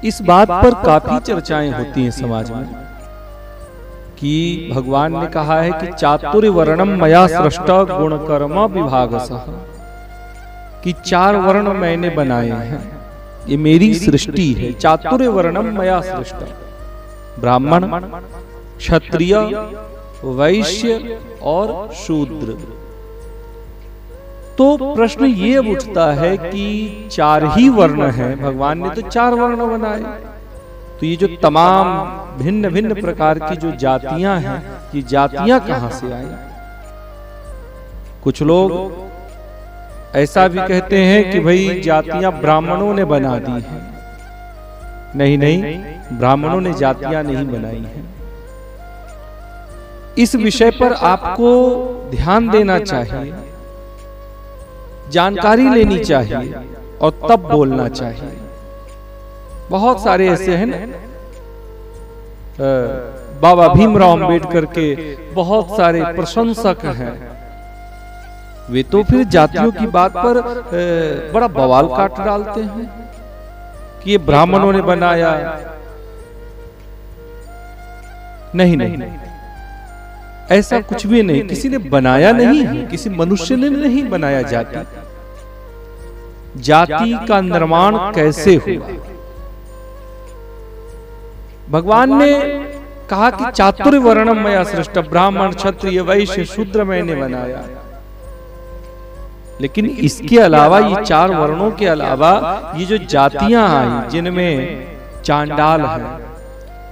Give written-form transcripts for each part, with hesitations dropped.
इस बात पर काफी चर्चाएं होती हैं समाज में कि भगवान ने कहा है कि चातुर्य वर्णम मया सृष्ट गुण कर्म विभागसः, कि 4 वर्ण मैंने बनाए हैं, ये मेरी सृष्टि है। चातुर्य वर्णम मया सृष्ट, ब्राह्मण, क्षत्रिय, वैश्य और शूद्र। तो प्रश्न ये उठता है कि 4 ही वर्ण हैं, भगवान ने तो 4 वर्ण बनाए, तो ये जो तमाम भिन्न भिन्न प्रकार की जो जातियां हैं, ये जातियां कहां से आई? कुछ लोग ऐसा भी कहते हैं कि भाई जातियां ब्राह्मणों ने बना दी हैं। नहीं नहीं, ब्राह्मणों ने जातियां नहीं बनाई हैं। इस विषय पर आपको ध्यान देना चाहिए, जानकारी लेनी चाहिए और तब बोलना चाहिए। बहुत सारे ऐसे हैं ना, बाबा भीमराव अंबेडकर के बहुत सारे प्रशंसक हैं, वे तो फिर जातियों की बात पर बड़ा बवाल काट डालते हैं कि ये ब्राह्मणों ने बनाया। नहीं नहीं, ऐसा कुछ भी नहीं, किसी ने बनाया नहीं है, किसी मनुष्य ने नहीं बनाया जाति। जाति का निर्माण कैसे हुआ? भगवान ने कहा कि चातुर्य वर्णम मया सृष्ट, ब्राह्मण, क्षत्रिय, वैश्य, शूद्र मैंने बनाया। लेकिन इसके अलावा, ये 4 वर्णों के अलावा ये जो जातियां आई, जिनमें चांडाल है,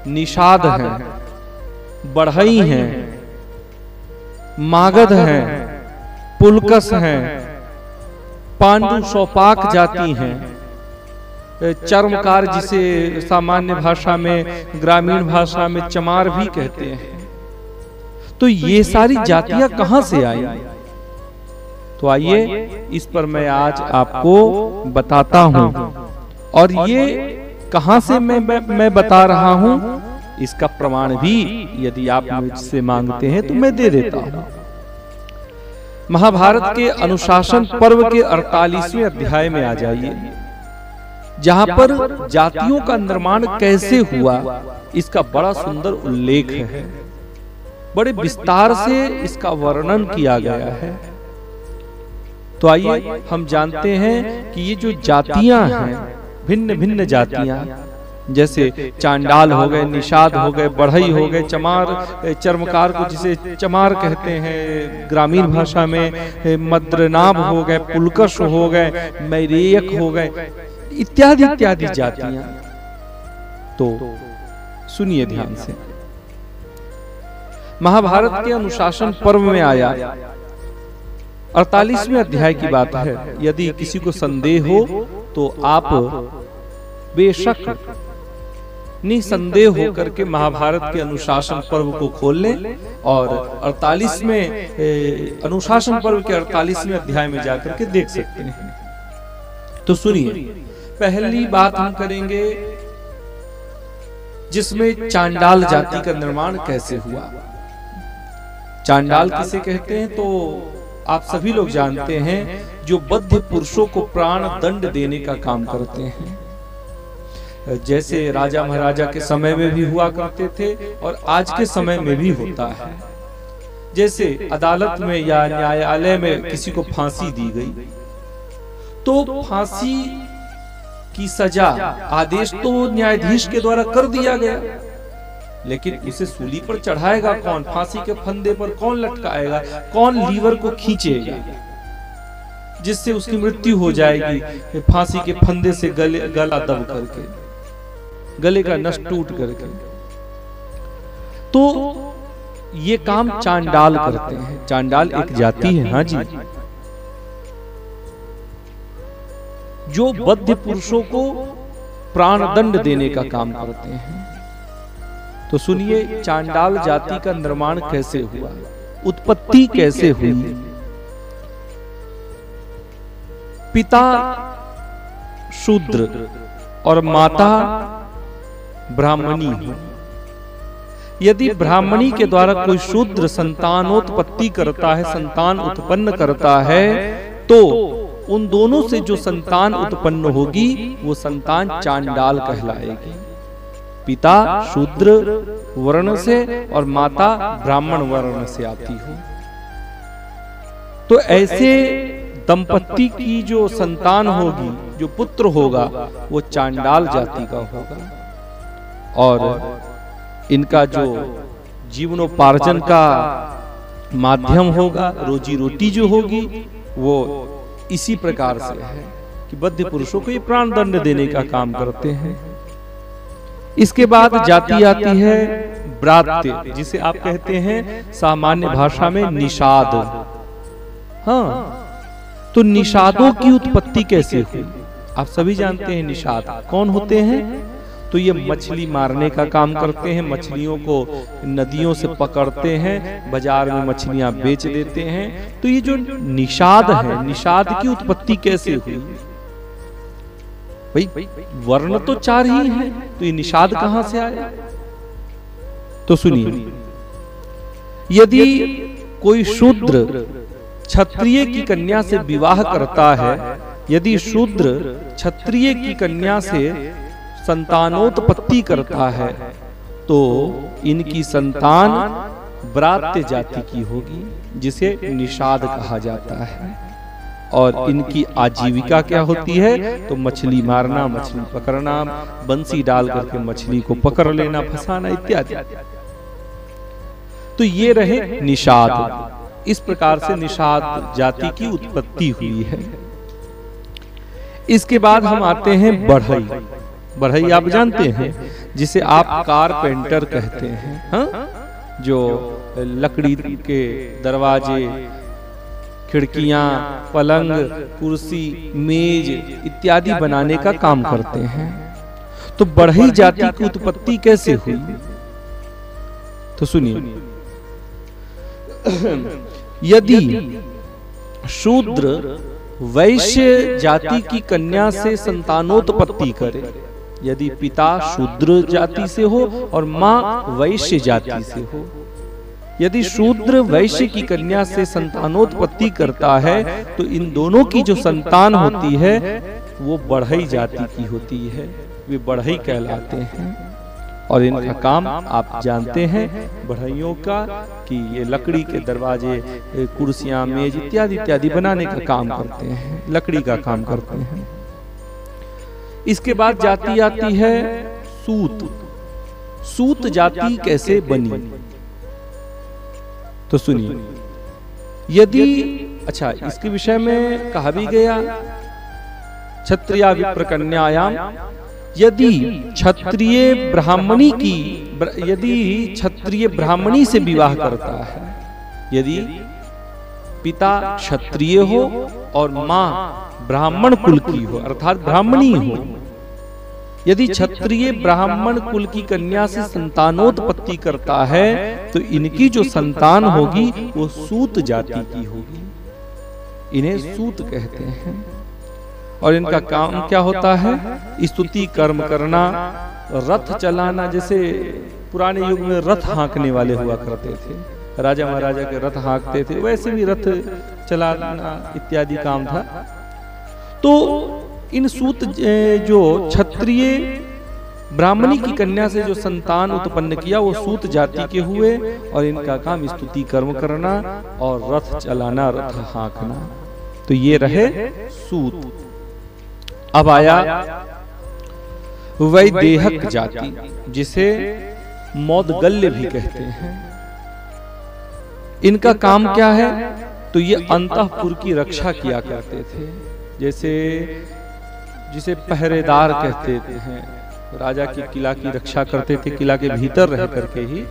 निषाद है, बढ़ई हैं, मागध हैं, पुलकस हैं, पांडु शौपाक जाति हैं, चर्मकार जिसे सामान्य भाषा में, ग्रामीण भाषा में चमार भी कहते हैं। तो ये सारी जातियां कहां से आई? तो आइए इस पर मैं आज आपको बताता हूं, और ये कहां से मैं बता रहा हूं, इसका प्रमाण भी यदि आप मुझसे मांगते हैं तो मैं दे देता हूं। महाभारत के अनुशासन पर्व के 48वें अध्याय में आ जाइए, जहां पर जातियों का निर्माण कैसे हुआ इसका बड़ा सुंदर उल्लेख है। बड़े विस्तार से इसका वर्णन किया गया है। तो आइए हम जानते हैं कि ये जो जातियां हैं, भिन्न भिन्न जातियां, जैसे चांडाल हो गए, निषाद हो गए, बढ़ई हो गए, चमार, चर्मकार को जिसे चमार कहते हैं ग्रामीण भाषा में, मद्रनाभ हो गए, पुलकश हो गए, मैरेयक हो गए, इत्यादि इत्यादि जातियां। तो सुनिए ध्यान से, महाभारत के अनुशासन पर्व में आया 48वें अध्याय की बात है। यदि किसी को संदेह हो तो आप बेशक निसंदेह होकर के महाभारत के अनुशासन पर्व को खोल लें और 48वें अनुशासन पर्व के 48वें अध्याय में जाकर के देख सकते हैं। तो सुनिए, पहली बात हम करेंगे जिसमें चांडाल जाति का निर्माण कैसे हुआ। चांडाल किसे कहते हैं तो आप सभी लोग जानते हैं, जो बद्ध पुरुषों को प्राण दंड देने का काम करते हैं। जैसे राजा महाराजा के समय में भी हुआ करते थे और आज के समय में भी होता है। जैसे अदालत में या न्यायालय में किसी को फांसी दी गई, तो फांसी की सजा आदेश तो न्यायाधीश के द्वारा कर दिया गया, लेकिन उसे सूली पर चढ़ाएगा कौन? फांसी के फंदे पर कौन लटकाएगा? कौन लीवर को खींचेगा जिससे उसकी मृत्यु हो जाएगी? फांसी के फंदे से गला दब करके, गले का नस टूट करके। तो ये काम चांडाल करते हैं। चांडाल एक जाति है, हाँ जी, जो बद्ध पुरुषों को प्राणदंड देने का काम करते हैं। तो सुनिए, चांडाल जाति का निर्माण कैसे हुआ, उत्पत्ति कैसे हुई। पिता शूद्र और माता ब्राह्मणी हो। यदि ब्राह्मणी के द्वारा कोई शूद्र संतानोत्पत्ति करता है, संतान उत्पन्न करता है, तो उन दोनों से जो संतान उत्पन्न होगी वो संतान चांडाल कहलाएगी। पिता शूद्र वर्ण से और माता ब्राह्मण वर्ण से आती हो। तो ऐसे दंपत्ति की जो संतान होगी, जो पुत्र होगा, वो चांडाल जाति का होगा और इनका जो जीवनोपार्जन का माध्यम होगा, रोजी रोटी जो होगी, वो इसी प्रकार से है कि बद्ध पुरुषों को ये प्राण दंड देने का काम करते हैं। इसके बाद जाति आती है ब्रात्य, जिसे आप कहते हैं सामान्य भाषा में निषाद। हाँ, तो निषादों की उत्पत्ति कैसे हुई? आप सभी जानते हैं निषाद कौन होते हैं। तो ये मछली मारने का काम करते हैं, मछलियों को नदियों से पकड़ते हैं, बाजार में मछलियां बेच देते हैं। तो ये जो निषाद है, निषाद की उत्पत्ति कैसे हुई? भाई वर्ण तो 4 ही है, तो ये निषाद कहां से आया? तो सुनिए, यदि कोई शूद्र क्षत्रिय की कन्या से विवाह करता है, यदि शूद्र क्षत्रिय की कन्या से संतानोत्पत्ति करता है, तो इनकी संतान ब्रात्य जाति की होगी, जिसे निषाद कहा जाता है। और इनकी आजीविका क्या होती है? तो मछली मारना, मछली पकड़ना, बंसी डाल करके मछली को पकड़ लेना, फंसाना इत्यादि। तो ये रहे निषाद। इस प्रकार से निषाद जाति की उत्पत्ति हुई है। इसके बाद हम आते हैं बढ़ई। बढ़ई आप जानते हैं, जिसे आप कारपेंटर कहते हैं। हाँ? जो लकड़ी के दरवाजे, खिड़कियां, पलंग, कुर्सी, मेज इत्यादि बनाने का काम करते हैं। तो बढ़ई जाति की उत्पत्ति कैसे हुई? तो सुनिए, यदि शूद्र वैश्य जाति की कन्या से संतानोत्पत्ति करे, यदि पिता शूद्र जाति से हो और मां वैश्य जाति से हो, यदि शूद्र वैश्य की कन्या से संतानोत्पत्ति करता है, तो इन दोनों की जो संतान होती है वो बढ़ई जाति की होती है, वे बढ़ई कहलाते हैं। और इनका काम आप जानते हैं बढ़इयों का, कि ये लकड़ी के दरवाजे, कुर्सियां, मेज इत्यादि इत्यादि बनाने का काम करते हैं, लकड़ी का काम करते हैं। इसके बाद जाति आती है सूत। सूत जाति कैसे बनी? तो सुनिए, यदि इसके विषय में कहा भी गया, क्षत्रिया विप्र कन्यायाम, यदि क्षत्रिय ब्राह्मणी से विवाह करता है, यदि पिता क्षत्रिय हो और मां ब्राह्मण कुल की हो, अर्थात ब्राह्मणी हो, यदि क्षत्रिय ब्राह्मण कुल की कन्या से संतानोत्पत्ति करता है, तो इनकी जो संतान होगी वो सूत जाति की होगी। इन्हें सूत कहते हैं। और इनका काम क्या होता है? स्तुति कर्म करना, रथ चलाना। जैसे पुराने युग में रथ हाँकने वाले हुआ करते थे, राजा महाराजा के रथ हाँकते थे, वैसे भी रथ चलाना इत्यादि काम था। तो इन सूत जो क्षत्रिय ब्राह्मणी की कन्या से जो संतान उत्पन्न किया, वो सूत जाति के हुए। और इनका काम स्तुति कर्म करना और रथ चलाना, रथ हाँकना। तो ये रहे सूत। अब आया वैदेहक जाति, जिसे मौदगल्य भी कहते हैं। इनका काम क्या है? तो ये अंतःपुर की रक्षा किया करते थे। जैसे जिसे पहरेदार कहते हैं, राजा की किला की रक्षा करते थे, किला के भीतर रह करके ही।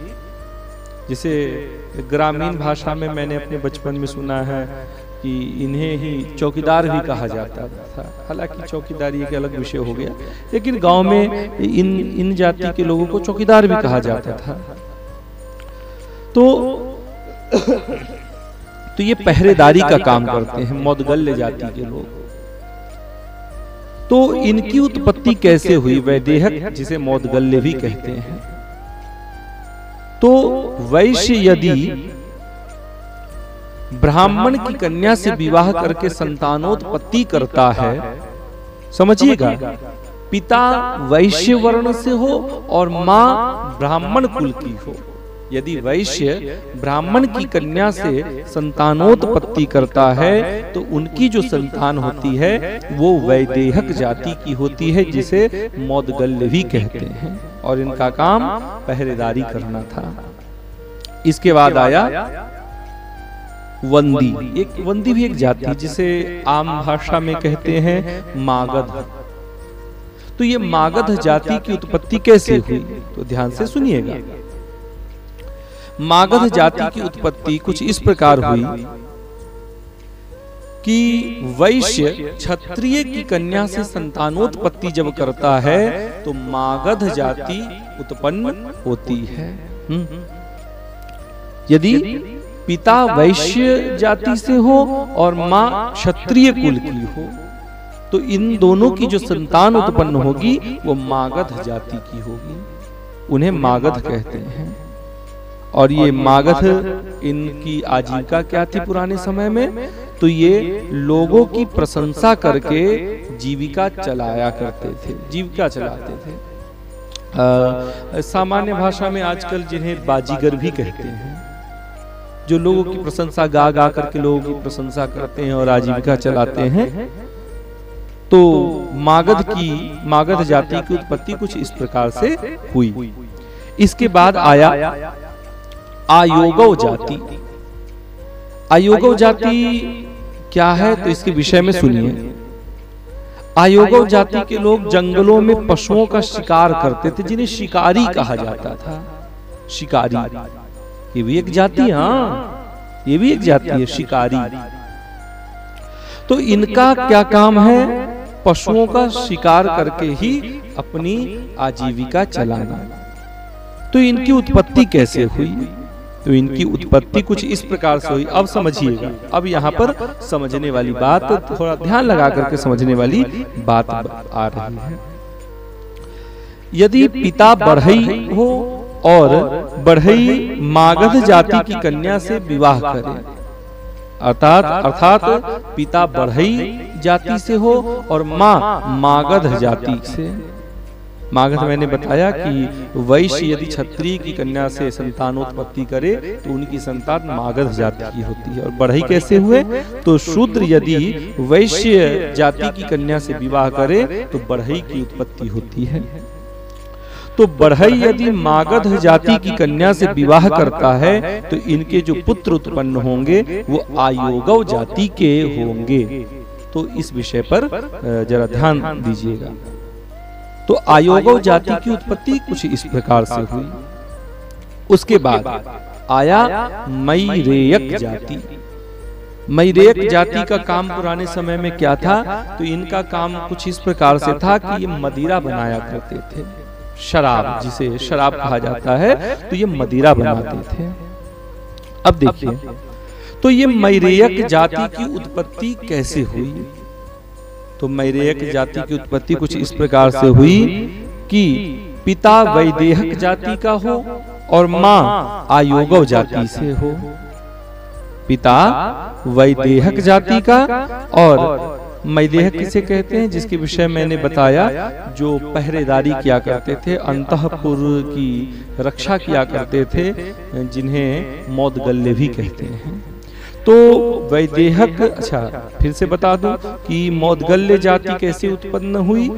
जिसे ग्रामीण भाषा में मैंने अपने बचपन में सुना है कि इन्हें ही चौकीदार भी कहा जाता था। हालांकि चौकीदारी एक अलग विषय हो गया, लेकिन गांव में इन जाति के लोगों को चौकीदार भी कहा जाता था। तो ये पहरेदारी का काम करते हैं मौदगल्य जाति के लोग। तो इनकी उत्पत्ति कैसे हुई? वैदेहक, जिसे मौदगल्य भी कहते हैं। तो वैश्य यदि ब्राह्मण की कन्या से विवाह करके संतानोत्पत्ति करता है, समझिएगा, पिता वैश्य वर्ण से हो और मां ब्राह्मण कुल की हो, यदि वैश्य ब्राह्मण की कन्या से संतानोत्पत्ति करता है तो उनकी जो संतान होती है वो वैदेहक जाति की होती है, जिसे मौदगल्य भी कहते हैं, और इनका काम पहरेदारी करना था। इसके बाद आया वंदी। एक वंदी भी एक जाति, जिसे आम भाषा में कहते हैं मागध। तो ये मागध जाति की उत्पत्ति कैसे हुई, तो ध्यान से सुनिएगा। मागध जाति की उत्पत्ति कुछ इस प्रकार हुई कि वैश्य क्षत्रिय की कन्या से संतानोत्पत्ति जब करता है तो मागध जाति उत्पन्न होती है। यदि पिता वैश्य जाति से हो और मां क्षत्रिय कुल की हो तो इन दोनों की जो संतान उत्पन्न होगी वो मागध जाति की होगी, उन्हें मागध कहते हैं। और ये मागध, इनकी आजीविका क्या थी पुराने समय में, तो ये लोगों की प्रशंसा करके जीविका चलाया करते थे, जीविका चलाते थे। सामान्य भाषा में आजकल जिन्हें बाजीगर भी कहते हैं, जो लोगों की प्रशंसा गा गा करके लोगों की प्रशंसा करते हैं और आजीविका चलाते हैं। तो मागध जाति की उत्पत्ति कुछ इस प्रकार से हुई। इसके बाद आया आयोगव जाति। आयोगव जाति क्या है, तो इसके विषय में सुनिए। आयोगव जाति के लोग जंगलों में पशुओं का शिकार करते थे, जिन्हें शिकारी कहा जाता था। शिकारी, ये भी एक जाति, हाँ ये भी एक जाति है, शिकारी। तो इनका क्या काम है, पशुओं का शिकार करके ही अपनी आजीविका चलाना। तो इनकी उत्पत्ति कैसे हुई, तो इनकी उत्पत्ति कुछ इस प्रकार से हुई। अब समझिएगा, अब यहाँ पर समझने वाली बात, थोड़ा ध्यान लगा करके समझने वाली बात आ रही है। यदि पिता बढ़ई हो और बढ़ई मागध जाति की कन्या से विवाह करे, अर्थात पिता बढ़ई जाति से हो और मां मागध जाति से। मागध मैंने बताया कि वैश्य यदि क्षत्रिय की कन्या से संतानोत्पत्ति करे तो उनकी संतान मागध जाति की होती है। और बढ़ई कैसे हुए, तो शूद्र यदि वैश्य जाति की कन्या से विवाह करे तो बढ़ई की उत्पत्ति होती है। तो बढ़ई यदि मागध जाति की कन्या से विवाह करता है तो इनके जो पुत्र उत्पन्न होंगे वो आयोगव जाति के होंगे। तो इस विषय पर जरा ध्यान दीजिएगा। तो आयोगव जाति की उत्पत्ति कुछ इस प्रकार से हुई। उसके बाद आया मैरेयक जाति। मैरेयक जाति का काम पुराने समय में क्या था, तो इनका काम कुछ इस प्रकार से था कि ये मदिरा बनाया करते थे। शराब, जिसे शराब कहा जाता है, तो ये मदिरा बनाते थे। अब देखिए, तो ये मैरेयक जाति की उत्पत्ति कैसे हुई, तो मैरेयक जाति की उत्पत्ति कुछ इस प्रकार से हुई कि पिता वैदेहक जाति का हो और मां आयोगव जाति से हो। पिता वैदेहक जाति का, और मैदेहक किसे कहते हैं, जिसके विषय मैंने बताया, जो पहरेदारी किया करते थे, अंतःपुर की रक्षा किया करते थे, जिन्हें मौदगल्य भी कहते हैं। तो वैदेहक, अच्छा फिर से बता दूं कि मौदगल्य जाति कैसे उत्पन्न हुई,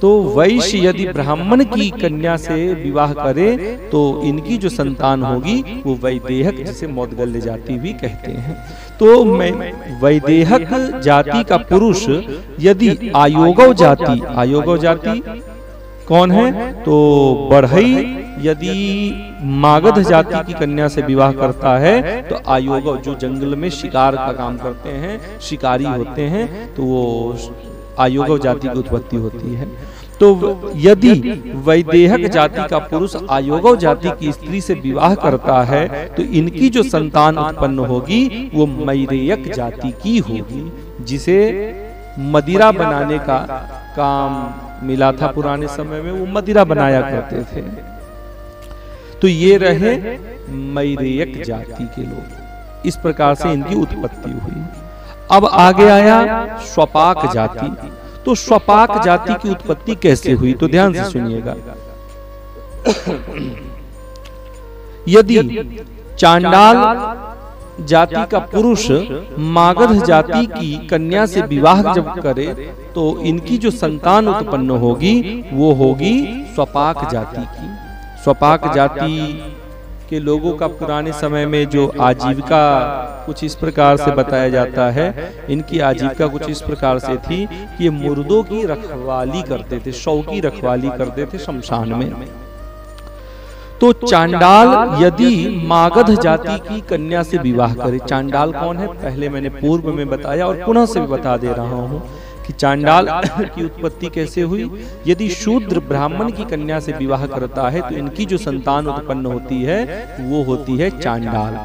तो वैश्य यदि ब्राह्मण की कन्या से विवाह करे तो इनकी जो संतान होगी वो वैदेहक, जिसे मौदगल्य जाति भी कहते हैं। तो वैदेहक जाति का पुरुष यदि आयोगव जाति कौन है, तो बढ़ई यदि मागध जाति की कन्या से विवाह करता है तो आयोगव, जो जंगल में शिकार का काम करते हैं, शिकारी होते हैं, तो वो आयोगव जाति की उत्पत्ति होती है। तो यदि वैदेहक जाति का पुरुष आयोगव जाति की स्त्री से विवाह करता है तो इनकी जो संतान उत्पन्न होगी वो मैरेयक जाति की होगी, जिसे मदिरा बनाने का काम मिला था पुराने समय में, वो मदिरा बनाया करते थे। तो ये रहे मैरेयक जाति के लोग। इस प्रकार से इनकी उत्पत्ति हुई। अब आगे आया स्वपाक जाति। तो स्वपाक जाति की उत्पत्ति कैसे हुई, तो ध्यान से सुनिएगा। यदि चांडाल जाति का पुरुष मागध जाति की कन्या से विवाह जब करे तो इनकी जो संतान उत्पन्न होगी वो होगी स्वपाक जाति की। स्वपाक जाति के लोगों का पुराने समय में जो आजीविका कुछ इस प्रकार से बताया जाता है, इनकी आजीविका कुछ इस प्रकार से थी कि ये मुर्दों की रखवाली करते थे, शव की रखवाली करते थे शमशान में। तो चांडाल यदि मागध जाति की कन्या से विवाह करे, चांडाल कौन है पहले मैंने पूर्व में बताया और पुनः से भी बता दे रहा हूं कि चांडाल की उत्पत्ति कैसे हुई। यदि शूद्र ब्राह्मण की कन्या से विवाह करता है तो इनकी जो संतान उत्पन्न होती है वो होती है चांडाल।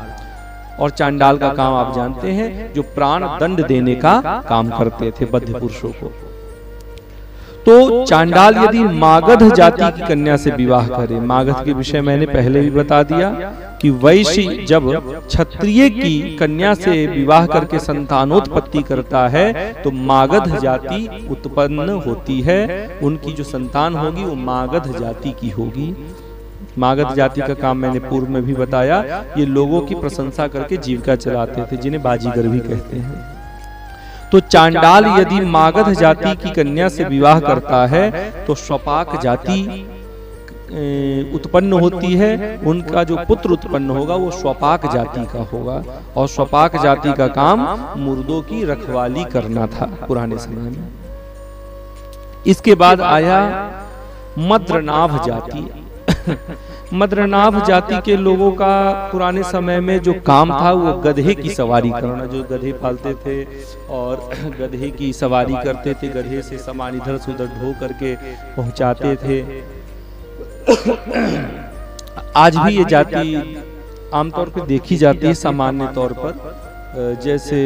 और चांडाल का काम आप जानते हैं, जो प्राण दंड देने का काम करते थे बद्ध पुरुषों को। तो चांडाल यदि मागध जाति की कन्या से विवाह करे, मागध के विषय मैंने पहले भी बता दिया कि वैश्य जब क्षत्रिय की कन्या से विवाह करके संतानोत्पत्ति करता है तो मागध जाति उत्पन्न होती है, उनकी जो संतान होगी वो मागध जाति की होगी। मागध जाति का काम मैंने पूर्व में भी बताया, ये लोगों की प्रशंसा करके जीविका चलाते थे, जिन्हें बाजीगर भी कहते हैं। तो चांडाल यदि मागध जाति की कन्या से विवाह करता है तो स्वपाक जाति उत्पन्न होती है, उनका जो पुत्र उत्पन्न होगा वो स्वपाक जाति का होगा। और स्वपाक जाति का काम मुर्दों की रखवाली करना था पुराने समय में। इसके बाद आया मद्रनाभ जाति। मद्रनाभ जाति के लोगों का पुराने समय में जो काम था वो गधे की सवारी करना, जो गधे पालते थे और गधे की सवारी करते थे, गधे से सामान इधर से उधर ढो करके पहुंचाते थे। आज भी ये जाति आमतौर पर देखी जाती है सामान्य तौर पर। जैसे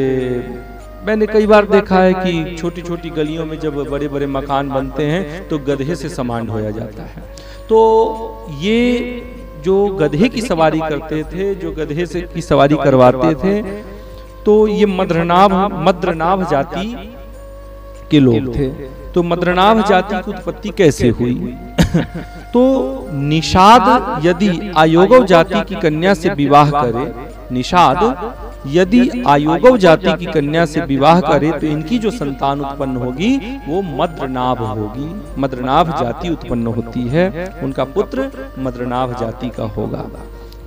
मैंने कई बार देखा है कि छोटी छोटी गलियों में जब बड़े बड़े मकान बनते हैं तो गधे से सामान ढोया जाता है। तो ये जो गधे की सवारी करते थे, जो गधे से की सवारी करवाते थे, तो ये मद्रनाभ जाति के लोग थे। तो मद्रनाभ जाति की उत्पत्ति कैसे हुई? तो निषाद यदि आयोगव जाति की कन्या से विवाह करे, निषाद यदि आयोगव जाति की कन्या से विवाह करे तो इनकी जो संतान उत्पन्न होगी वो मद्रनाभ होगी। मद्रनाभ जाति उत्पन्न होती है, उनका पुत्र मद्रनाभ जाति का होगा।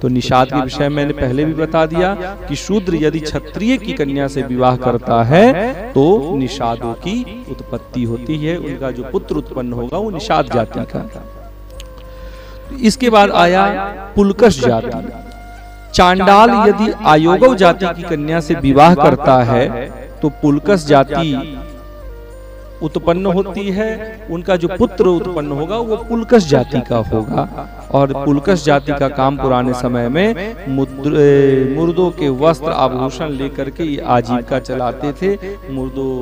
तो निषाद के विषय मैंने पहले भी बता दिया कि शूद्र यदि क्षत्रिय की कन्या से विवाह करता है तो निषादों की उत्पत्ति होती है, उनका जो पुत्र उत्पन्न होगा वो निषाद जाति का। इसके बाद आया पुलकश जाति। चांडाल यदि आयोगव जाति की कन्या से विवाह करता है तो पुलकस जाति उत्पन्न होती है, उनका जो पुत्र उत्पन्न होगा वो पुलकस जाति का होगा। और पुलकस जाति का काम पुराने समय में मुर्दों के वस्त्र आभूषण लेकर के आजीविका चलाते थे। मुर्दों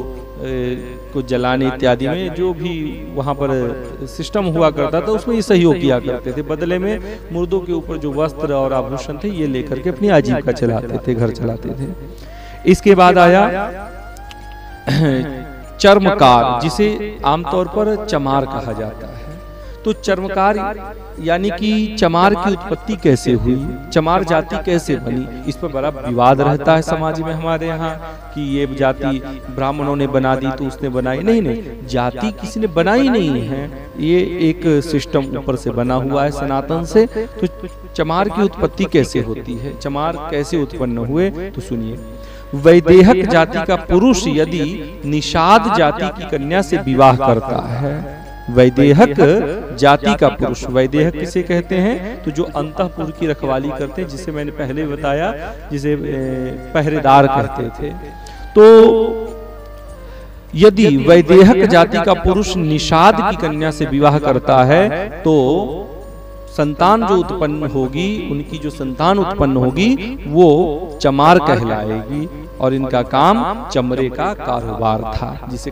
को जलाने इत्यादि में जो भी वहां पर सिस्टम हुआ करता था उसमें ये सहयोग किया करते थे। बदले में मुर्दों के ऊपर जो वस्त्र और आभूषण थे ये लेकर के अपनी आजीविका चलाते थे, घर चलाते थे। इसके बाद आया चर्मकार, जिसे आमतौर पर चमार कहा जाता है। तो चर्मकार यानी कि चमार की उत्पत्ति कैसे हुई, चमार जाति कैसे बनी, इस पर बड़ा विवाद रहता है समाज में हमारे यहाँ कि ये जाति ब्राह्मणों ने बना दी तो उसने बनाई। नहीं, जाति किसी ने बनाई नहीं है, ये एक सिस्टम ऊपर से बना हुआ है सनातन से। तो चमार की उत्पत्ति कैसे होती है, चमार कैसे उत्पन्न हुए, तो सुनिए। वैदेहक जाति का पुरुष यदि निषाद जाति की कन्या से विवाह करता है, वैदेहक जाति का पुरुष, वैदेहक किसे कहते हैं, तो जो अंतःपुर की रखवाली करते हैं, जिसे मैंने पहले बताया, जिसे पहरेदार कहते थे। तो यदि वैदेहक जाति का पुरुष निषाद की कन्या से विवाह करता है तो संतान जो उत्पन्न होगी, उनकी जो संतान उत्पन्न होगी वो चमार कहलाएगी। और इनका काम चमड़े का कारोबार था, जिसे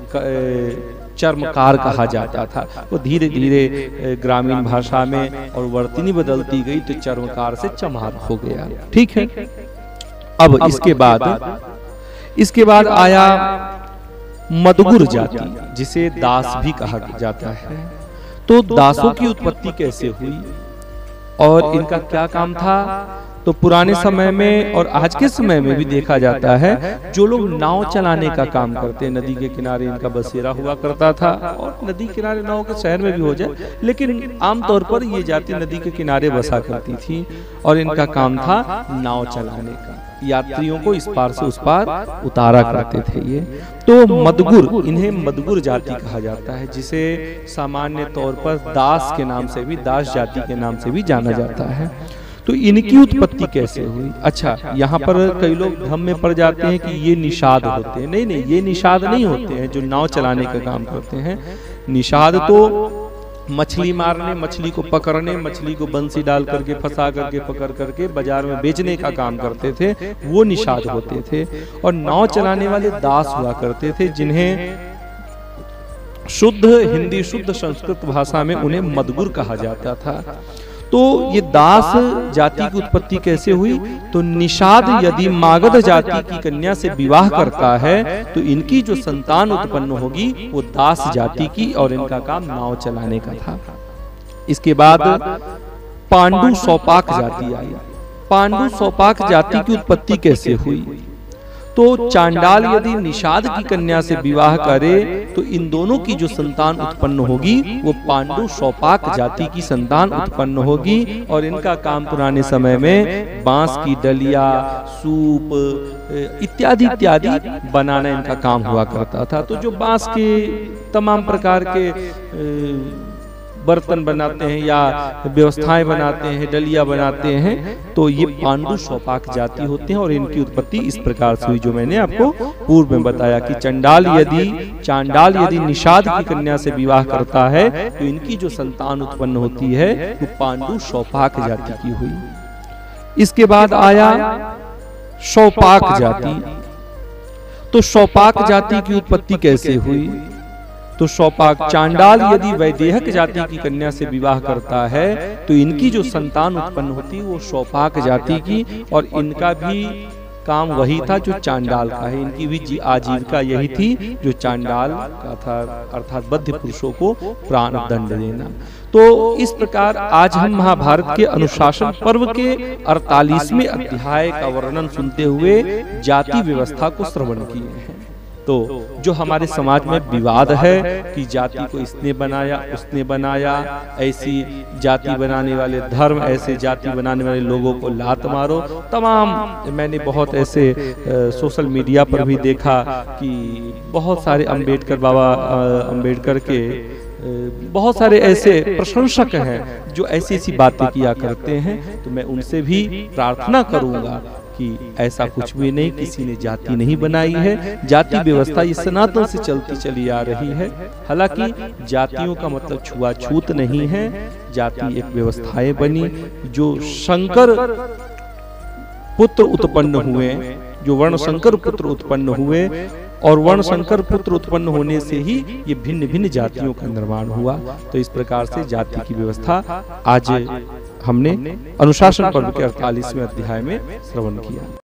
चर्मकार कहा जाता था। वो धीरे धीरे ग्रामीण भाषा में और वर्तनी बदलती गई तो चर्मकार से चमार हो गया। ठीक है। अब इसके बाद आया मदगुर जाति, जिसे दास भी कहा जाता है। तो दासों की उत्पत्ति कैसे हुई और इनका क्या काम था? तो पुराने समय में और आज के समय में भी देखा जाता है, जो लोग नाव चलाने का काम करते हैं, नदी के किनारे इनका बसेरा हुआ करता था, और नदी किनारे नाव के शहर में भी हो जाए, लेकिन आमतौर पर ये जाति नदी के किनारे बसा करती थी और इनका काम था नाव चलाने का, यात्रियों को इस पार से उस पार उतारा करते थे ये। तो मदगुर, इन्हें मदगुर जाति कहा जाता है, जिसे सामान्य तौर पर दास के नाम से भी, दास जाति के नाम से भी जाना जाता है। तो इनकी उत्पत्ति कैसे हुई? अच्छा, यहाँ पर कई लोग भ्रम में पड़ जाते हैं कि ये निषाद होते हैं। नहीं, ये निषाद नहीं होते हैं जो नाव चलाने का काम करते हैं। निषाद तो मछली मारने, मछली को पकड़ने, मछली को बंसी डाल करके, फंसा करके, पकड़ करके बाजार में बेचने का काम करते थे, वो निषाद होते थे। और नाव चलाने वाले दास हुआ करते थे, जिन्हें शुद्ध हिंदी, शुद्ध संस्कृत भाषा में उन्हें मदगुर कहा जाता था। तो ये दास जाति की उत्पत्ति कैसे हुई? तो निषाद यदि मागध जाति की कन्या से विवाह करता है तो इनकी जो संतान उत्पन्न होगी वो दास जाति की, और इनका काम नाव चलाने का था। इसके बाद पांडु सौपाक जाति आई। पांडु सौपाक जाति की उत्पत्ति कैसे हुई? तो चांडाल यदि निषाद की कन्या से विवाह करे तो इन दोनों की जो संतान उत्पन्न होगी वो पांडु सौपाक जाति की संतान उत्पन्न होगी, और इनका काम पुराने समय में बांस की डलिया, सूप इत्यादि इत्यादि बनाना इनका काम हुआ करता था। तो जो बांस के तमाम प्रकार के बर्तन बनाते हैं या व्यवस्थाएं बनाते हैं, डलिया बनाते हैं, तो ये पांडु सौपाक जाति होते हैं। और इनकी उत्पत्ति इस प्रकार से हुई जो मैंने आपको पूर्व में बताया कि चांडाल यदि निषाद की कन्या से विवाह करता है तो इनकी जो संतान उत्पन्न होती है वो पांडु सौपाक जाति की हुई। इसके बाद आया सौपाक जाति। तो सौपाक जाति की उत्पत्ति कैसे हुई? तो सौपाक, चांडाल यदि वैदेहक जाति की कन्या से विवाह करता है तो इनकी जो संतान उत्पन्न होती है वो सौपाक जाति की, और इनका भी काम वही था जो चांडाल का है। इनकी भी आजीविका यही थी जो चांडाल का था, अर्थात बद्ध पुरुषों को प्राण दंड देना। तो इस प्रकार आज हम महाभारत के अनुशासन पर्व के 48वें अध्याय का वर्णन सुनते हुए जाति व्यवस्था को श्रवण किए हैं। तो जो हमारे समाज में विवाद है कि जाति को इसने बनाया, उसने बनाया, ऐसी जाति बनाने वाले धर्म, ऐसे जाति बनाने वाले लोगों को लात मारो, तमाम मैंने बहुत ऐसे सोशल मीडिया पर भी देखा कि बहुत सारे बाबा अम्बेडकर के बहुत सारे ऐसे प्रशंसक हैं जो ऐसी ऐसी बातें किया करते हैं। तो मैं उनसे भी प्रार्थना करूंगा कि ऐसा कुछ भी नहीं, किसी ने जाति नहीं बनाई है। जाति व्यवस्था ये सनातन से चलती चली आ रही है। हालांकि जातियों का मतलब छुआछूत नहीं है, जाति एक व्यवस्थाएं बनी जो शंकर पुत्र उत्पन्न हुए, जो वर्ण शंकर पुत्र उत्पन्न हुए, और वर्ण शंकर पुत्र उत्पन्न होने से ही ये भिन्न भिन्न जातियों का निर्माण हुआ। तो इस प्रकार से जाति की व्यवस्था आज हमने अनुशासन पर्व के 48वें अध्याय में श्रवण किया।